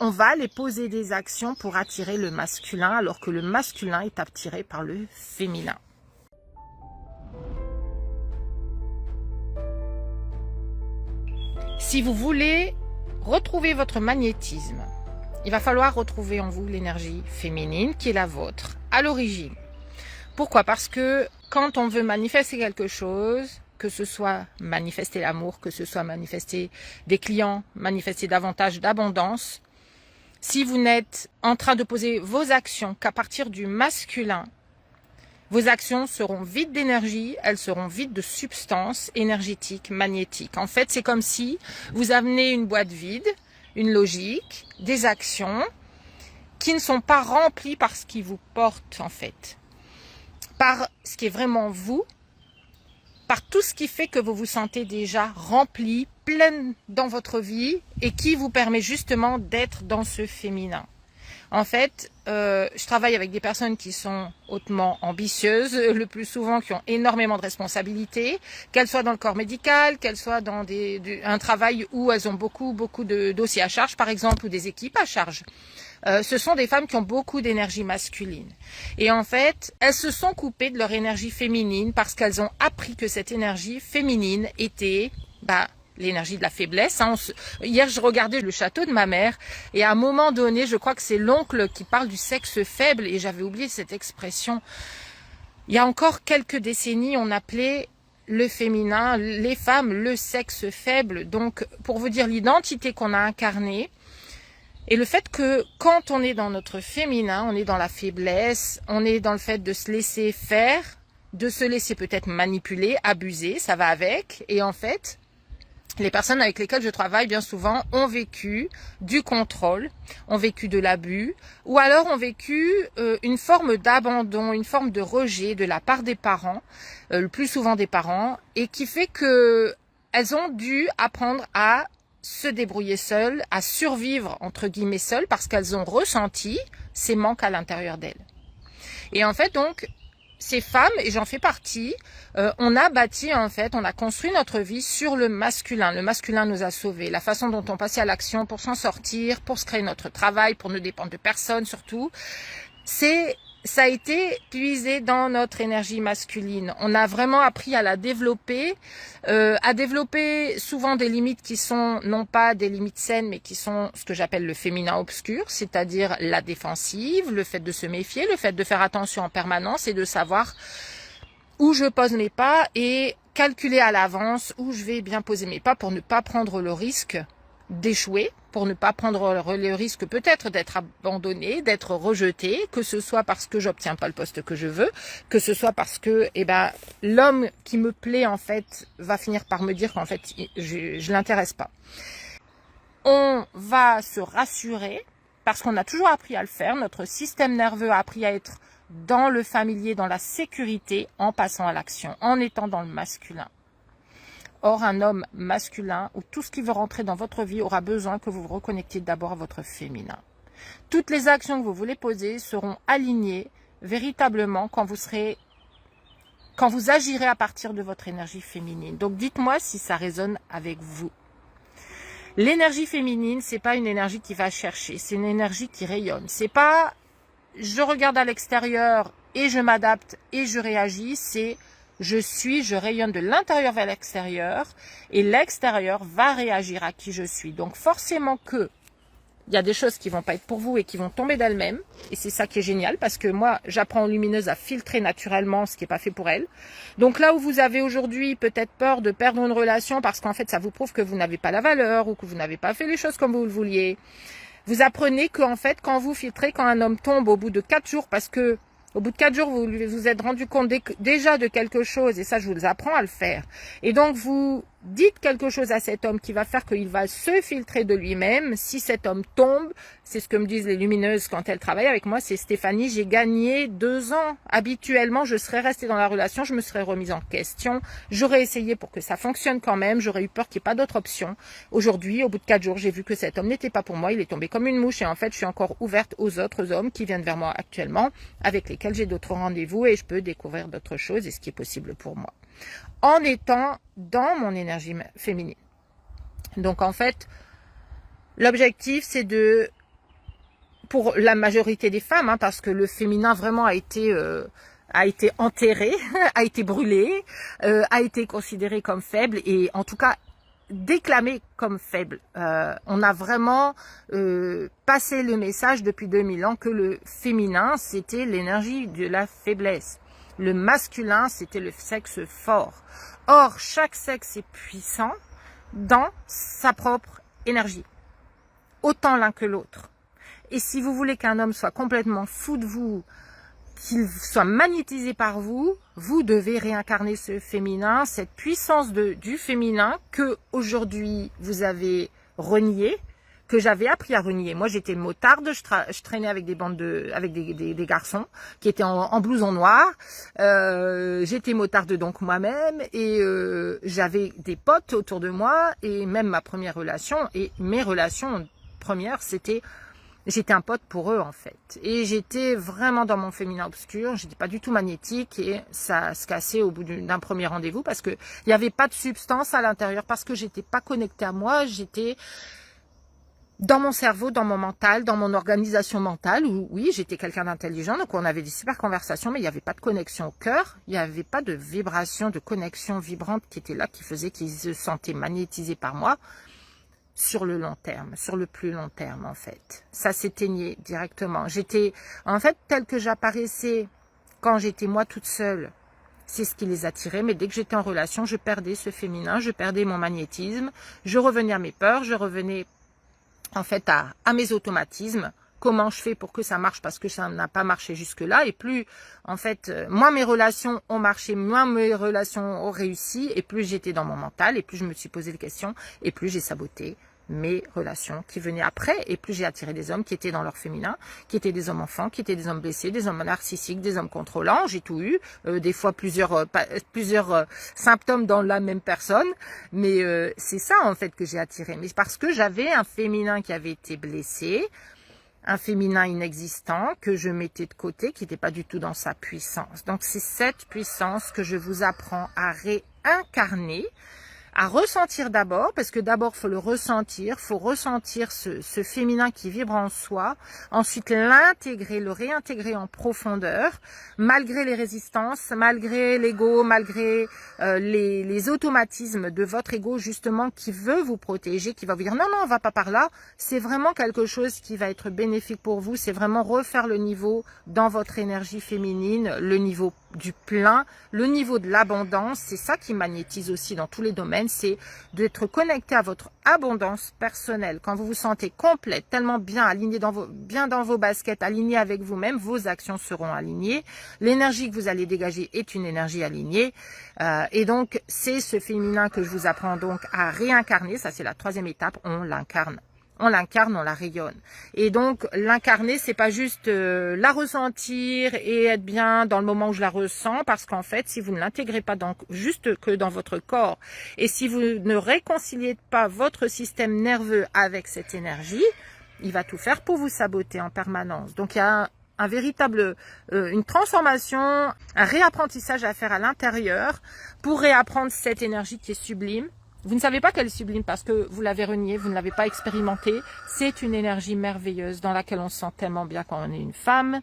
on va aller poser des actions pour attirer le masculin, alors que le masculin est attiré par le féminin. Si vous voulez retrouver votre magnétisme, il va falloir retrouver en vous l'énergie féminine qui est la vôtre, à l'origine. Pourquoi? Parce que quand on veut manifester quelque chose, que ce soit manifester l'amour, que ce soit manifester des clients, manifester davantage d'abondance, si vous n'êtes en train de poser vos actions qu'à partir du masculin, vos actions seront vides d'énergie, elles seront vides de substance énergétique, magnétique. En fait, c'est comme si vous amenez une boîte vide, une logique, des actions qui ne sont pas remplies par ce qui vous porte en fait. Par ce qui est vraiment vous, par tout ce qui fait que vous vous sentez déjà rempli, pleine dans votre vie et qui vous permet justement d'être dans ce féminin. En fait, je travaille avec des personnes qui sont hautement ambitieuses, le plus souvent qui ont énormément de responsabilités, qu'elles soient dans le corps médical, qu'elles soient dans un travail où elles ont beaucoup de dossiers à charge, par exemple, ou des équipes à charge. Ce sont des femmes qui ont beaucoup d'énergie masculine. Et en fait, elles se sont coupées de leur énergie féminine parce qu'elles ont appris que cette énergie féminine était l'énergie de la faiblesse. Hier, je regardais le château de ma mère et à un moment donné, je crois que c'est l'oncle qui parle du sexe faible et j'avais oublié cette expression. Il y a encore quelques décennies, on appelait le féminin, les femmes, le sexe faible. Donc, pour vous dire l'identité qu'on a incarnée et le fait que quand on est dans notre féminin, on est dans la faiblesse, on est dans le fait de se laisser faire, de se laisser peut-être manipuler, abuser, ça va avec. Et en fait, les personnes avec lesquelles je travaille bien souvent ont vécu du contrôle, ont vécu de l'abus ou alors ont vécu une forme d'abandon, une forme de rejet de la part des parents, le plus souvent des parents, et qui fait que elles ont dû apprendre à se débrouiller seules, à survivre entre guillemets seules parce qu'elles ont ressenti ces manques à l'intérieur d'elles. Et en fait donc, ces femmes, et j'en fais partie, on a bâti en fait, on a construit notre vie sur le masculin. Le masculin nous a sauvés. La façon dont on passait à l'action pour s'en sortir, pour se créer notre travail, pour ne dépendre de personne surtout, ça a été puisé dans notre énergie masculine. On a vraiment appris à la développer souvent des limites qui sont non pas des limites saines, mais qui sont ce que j'appelle le féminin obscur, c'est-à-dire la défensive, le fait de se méfier, le fait de faire attention en permanence et de savoir où je pose mes pas et calculer à l'avance où je vais bien poser mes pas pour ne pas prendre le risque d'échouer, pour ne pas prendre le risque peut-être d'être abandonné, d'être rejeté, que ce soit parce que j'obtiens pas le poste que je veux, que ce soit parce que l'homme qui me plaît en fait va finir par me dire qu'en fait je l'intéresse pas. On va se rassurer parce qu'on a toujours appris à le faire, notre système nerveux a appris à être dans le familier, dans la sécurité, en passant à l'action, en étant dans le masculin. Or, un homme masculin ou tout ce qui veut rentrer dans votre vie aura besoin que vous vous reconnectiez d'abord à votre féminin. Toutes les actions que vous voulez poser seront alignées véritablement quand vous agirez à partir de votre énergie féminine. Donc, dites-moi si ça résonne avec vous. L'énergie féminine, c'est pas une énergie qui va chercher, c'est une énergie qui rayonne. C'est pas je regarde à l'extérieur et je m'adapte et je réagis, c'est je rayonne de l'intérieur vers l'extérieur et l'extérieur va réagir à qui je suis. Donc forcément que il y a des choses qui vont pas être pour vous et qui vont tomber d'elles-mêmes. Et c'est ça qui est génial parce que moi, j'apprends aux lumineuses à filtrer naturellement ce qui n'est pas fait pour elles. Donc là où vous avez aujourd'hui peut-être peur de perdre une relation parce qu'en fait, ça vous prouve que vous n'avez pas la valeur ou que vous n'avez pas fait les choses comme vous le vouliez. Vous apprenez qu'en fait, quand vous filtrez, quand un homme tombe au bout de 4 jours, parce que au bout de 4 jours, vous vous êtes rendu compte déjà de quelque chose, et ça, je vous apprends à le faire. Et donc, vous dites quelque chose à cet homme qui va faire qu'il va se filtrer de lui-même. Si cet homme tombe, c'est ce que me disent les lumineuses quand elles travaillent avec moi, c'est Stéphanie, j'ai gagné 2 ans. Habituellement, je serais restée dans la relation, je me serais remise en question, j'aurais essayé pour que ça fonctionne quand même, j'aurais eu peur qu'il n'y ait pas d'autre option. Aujourd'hui, au bout de 4 jours, j'ai vu que cet homme n'était pas pour moi, il est tombé comme une mouche et en fait, je suis encore ouverte aux autres hommes qui viennent vers moi actuellement, avec lesquels j'ai d'autres rendez-vous et je peux découvrir d'autres choses et ce qui est possible pour moi. En étant dans mon énergie féminine. Donc en fait, l'objectif c'est de pour la majorité des femmes, hein, parce que le féminin vraiment a été enterré, a été brûlé, a été considéré comme faible et en tout cas déclamé comme faible. On a vraiment passé le message depuis 2000 ans que le féminin, c'était l'énergie de la faiblesse. Le masculin, c'était le sexe fort. Or, chaque sexe est puissant dans sa propre énergie, autant l'un que l'autre. Et si vous voulez qu'un homme soit complètement fou de vous, qu'il soit magnétisé par vous, vous devez réincarner ce féminin, cette puissance du féminin que aujourd'hui vous avez renié, que j'avais appris à renier. Moi, j'étais motarde, je traînais avec des bandes avec des garçons qui étaient en blouson noir. J'étais motarde donc moi-même et j'avais des potes autour de moi et même ma première relation et mes relations premières, j'étais un pote pour eux en fait. Et j'étais vraiment dans mon féminin obscur, j'étais pas du tout magnétique et ça se cassait au bout d'un premier rendez-vous parce que il n'y avait pas de substance à l'intérieur, parce que j'étais pas connectée à moi, j'étais dans mon cerveau, dans mon mental, dans mon organisation mentale, où oui, j'étais quelqu'un d'intelligent, donc on avait des super conversations, mais il n'y avait pas de connexion au cœur, il n'y avait pas de vibration, de connexion vibrante qui était là, qui faisait qu'ils se sentaient magnétisés par moi. Sur le long terme, sur le plus long terme en fait. Ça s'éteignait directement. J'étais, en fait, telle que j'apparaissais quand j'étais moi toute seule, c'est ce qui les attirait, mais dès que j'étais en relation, je perdais ce féminin, je perdais mon magnétisme, je revenais à mes peurs, je revenais en fait à mes automatismes. Comment je fais pour que ça marche, parce que ça n'a pas marché jusque-là, et plus, en fait, moins mes relations ont marché, moins mes relations ont réussi, et plus j'étais dans mon mental, et plus je me suis posé des questions, et plus j'ai saboté mes relations qui venaient après, et plus j'ai attiré des hommes qui étaient dans leur féminin, qui étaient des hommes enfants, qui étaient des hommes blessés, des hommes narcissiques, des hommes contrôlants, j'ai tout eu, des fois plusieurs symptômes dans la même personne, mais c'est ça en fait que j'ai attiré, mais parce que j'avais un féminin qui avait été blessé, un féminin inexistant que je mettais de côté, qui n'était pas du tout dans sa puissance. Donc c'est cette puissance que je vous apprends à réincarner, à ressentir d'abord, parce que d'abord faut le ressentir, faut ressentir ce féminin qui vibre en soi, ensuite l'intégrer, le réintégrer en profondeur, malgré les résistances, malgré l'ego, malgré les automatismes de votre ego justement qui veut vous protéger, qui va vous dire non, on va pas par là. C'est vraiment quelque chose qui va être bénéfique pour vous, c'est vraiment refaire le niveau dans votre énergie féminine, le niveau du plein, le niveau de l'abondance. C'est ça qui magnétise aussi dans tous les domaines, c'est d'être connecté à votre abondance personnelle. Quand vous vous sentez complète, tellement bien aligné bien dans vos baskets, aligné avec vous-même, vos actions seront alignées. L'énergie que vous allez dégager est une énergie alignée. Et donc, c'est ce féminin que je vous apprends donc à réincarner. Ça, c'est la troisième étape. On l'incarne. On l'incarne, on la rayonne. Et donc, l'incarner, c'est pas juste la ressentir et être bien dans le moment où je la ressens, parce qu'en fait, si vous ne l'intégrez pas juste que dans votre corps, et si vous ne réconciliez pas votre système nerveux avec cette énergie, il va tout faire pour vous saboter en permanence. Donc, il y a un véritable, une transformation, un réapprentissage à faire à l'intérieur pour réapprendre cette énergie qui est sublime. Vous ne savez pas qu'elle est sublime parce que vous l'avez reniée, vous ne l'avez pas expérimentée. C'est une énergie merveilleuse dans laquelle on se sent tellement bien quand on est une femme.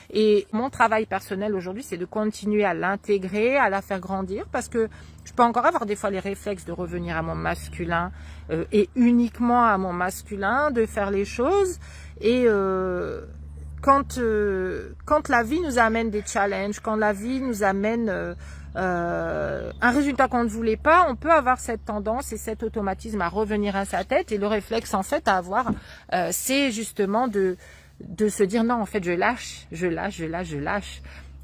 Et mon travail personnel aujourd'hui, c'est de continuer à l'intégrer, à la faire grandir, parce que je peux encore avoir des fois les réflexes de revenir à mon masculin et uniquement à mon masculin, de faire les choses. Et quand la vie nous amène des challenges, quand la vie nous amène un résultat qu'on ne voulait pas, on peut avoir cette tendance et cet automatisme à revenir à sa tête, et le réflexe en fait à avoir, c'est justement de se dire non, en fait je lâche.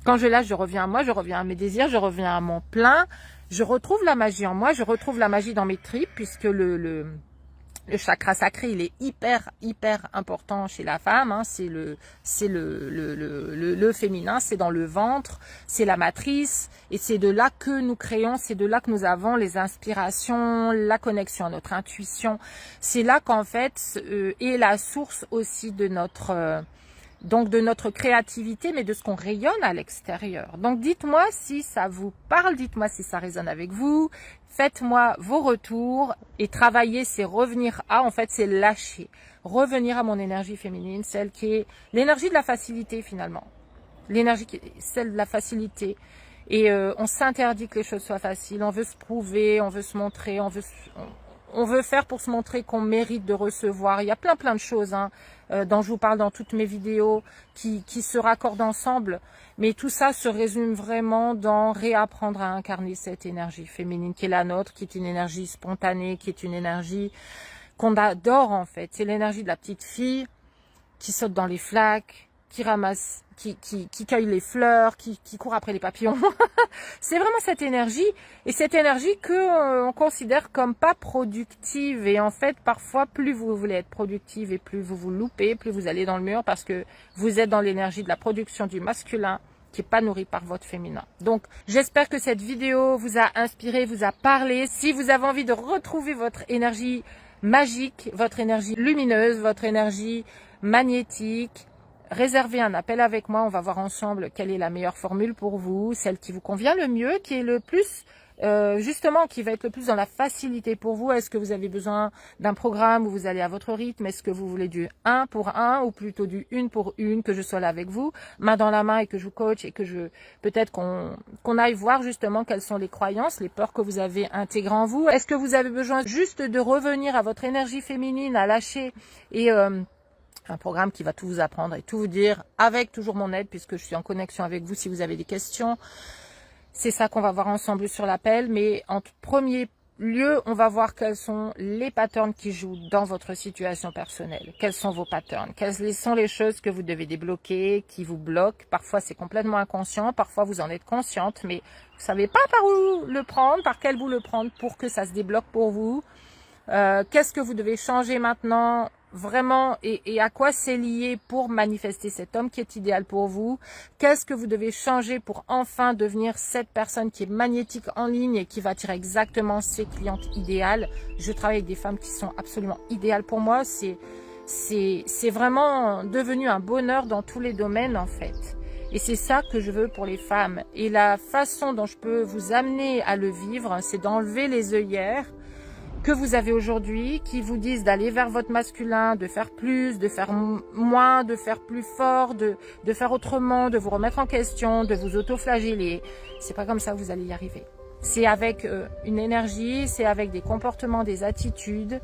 Quand je lâche, je reviens à moi, je reviens à mes désirs, je reviens à mon plein, je retrouve la magie en moi, je retrouve la magie dans mes tripes, puisque le chakra sacré, il est hyper important chez la femme, hein. C'est le féminin, c'est dans le ventre, c'est la matrice, et c'est de là que nous créons, c'est de là que nous avons les inspirations, la connexion à notre intuition. C'est là qu'en fait est la source aussi de donc de notre créativité, mais de ce qu'on rayonne à l'extérieur. Donc dites-moi si ça vous parle, dites-moi si ça résonne avec vous, faites-moi vos retours et travailler, c'est revenir à, en fait c'est lâcher, revenir à mon énergie féminine, celle qui est l'énergie de la facilité finalement, l'énergie qui est celle de la facilité. Et on s'interdit que les choses soient faciles, on veut se prouver, on veut se montrer, on veut faire pour se montrer qu'on mérite de recevoir. Il y a plein de choses dont je vous parle dans toutes mes vidéos qui se raccordent ensemble. Mais tout ça se résume vraiment dans réapprendre à incarner cette énergie féminine qui est la nôtre, qui est une énergie spontanée, qui est une énergie qu'on adore en fait. C'est l'énergie de la petite fille qui saute dans les flaques, qui ramasse, qui cueille les fleurs, qui court après les papillons. C'est vraiment cette énergie, et cette énergie que on considère comme pas productive. Et en fait, parfois, plus vous voulez être productive et plus vous vous loupez, plus vous allez dans le mur parce que vous êtes dans l'énergie de la production du masculin qui n'est pas nourri par votre féminin. Donc, j'espère que cette vidéo vous a inspiré, vous a parlé. Si vous avez envie de retrouver votre énergie magique, votre énergie lumineuse, votre énergie magnétique, réservez un appel avec moi, on va voir ensemble quelle est la meilleure formule pour vous, celle qui vous convient le mieux, qui est le plus, justement, qui va être le plus dans la facilité pour vous. Est-ce que vous avez besoin d'un programme où vous allez à votre rythme? Est-ce que vous voulez du 1 pour 1 ou plutôt du 1 pour 1, que je sois là avec vous, main dans la main et que je vous coach et que peut-être qu'on aille voir justement quelles sont les croyances, les peurs que vous avez intégrées en vous. Est-ce que vous avez besoin juste de revenir à votre énergie féminine, à lâcher et un programme qui va tout vous apprendre et tout vous dire, avec toujours mon aide, puisque je suis en connexion avec vous si vous avez des questions. C'est ça qu'on va voir ensemble sur l'appel. Mais en premier lieu, on va voir quels sont les patterns qui jouent dans votre situation personnelle. Quels sont vos patterns? Quelles sont les choses que vous devez débloquer, qui vous bloquent? Parfois, c'est complètement inconscient. Parfois, vous en êtes consciente, mais vous savez pas par où le prendre, par quel bout le prendre pour que ça se débloque pour vous. Qu'est-ce que vous devez changer maintenant vraiment et à quoi c'est lié pour manifester cet homme qui est idéal pour vous? Qu'est-ce que vous devez changer pour enfin devenir cette personne qui est magnétique en ligne et qui va attirer exactement ses clientes idéales? Je travaille avec des femmes qui sont absolument idéales pour moi. C'est vraiment devenu un bonheur dans tous les domaines en fait. Et c'est ça que je veux pour les femmes. Et la façon dont je peux vous amener à le vivre, c'est d'enlever les œillères que vous avez aujourd'hui, qui vous disent d'aller vers votre masculin, de faire plus, de faire moins, de faire plus fort, de faire autrement, de vous remettre en question, de vous auto-flageller. C'est pas comme ça que vous allez y arriver. C'est avec une énergie, c'est avec des comportements, des attitudes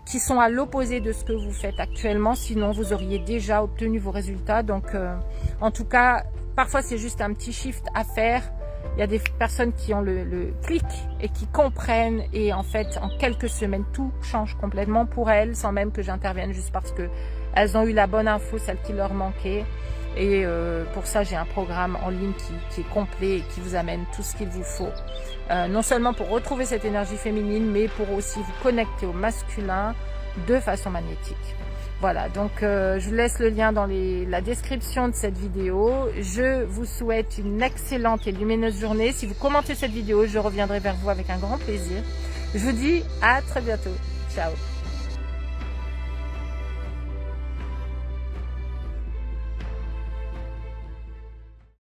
qui sont à l'opposé de ce que vous faites actuellement. Sinon, vous auriez déjà obtenu vos résultats. Donc, en tout cas, parfois c'est juste un petit shift à faire. Il y a des personnes qui ont le clic et qui comprennent, et en fait en quelques semaines tout change complètement pour elles sans même que j'intervienne, juste parce que elles ont eu la bonne info, celle qui leur manquait. Et pour ça j'ai un programme en ligne qui est complet et qui vous amène tout ce qu'il vous faut, non seulement pour retrouver cette énergie féminine, mais pour aussi vous connecter au masculin de façon magnétique. Voilà, donc je vous laisse le lien dans la description de cette vidéo. Je vous souhaite une excellente et lumineuse journée. Si vous commentez cette vidéo, je reviendrai vers vous avec un grand plaisir. Je vous dis à très bientôt. Ciao.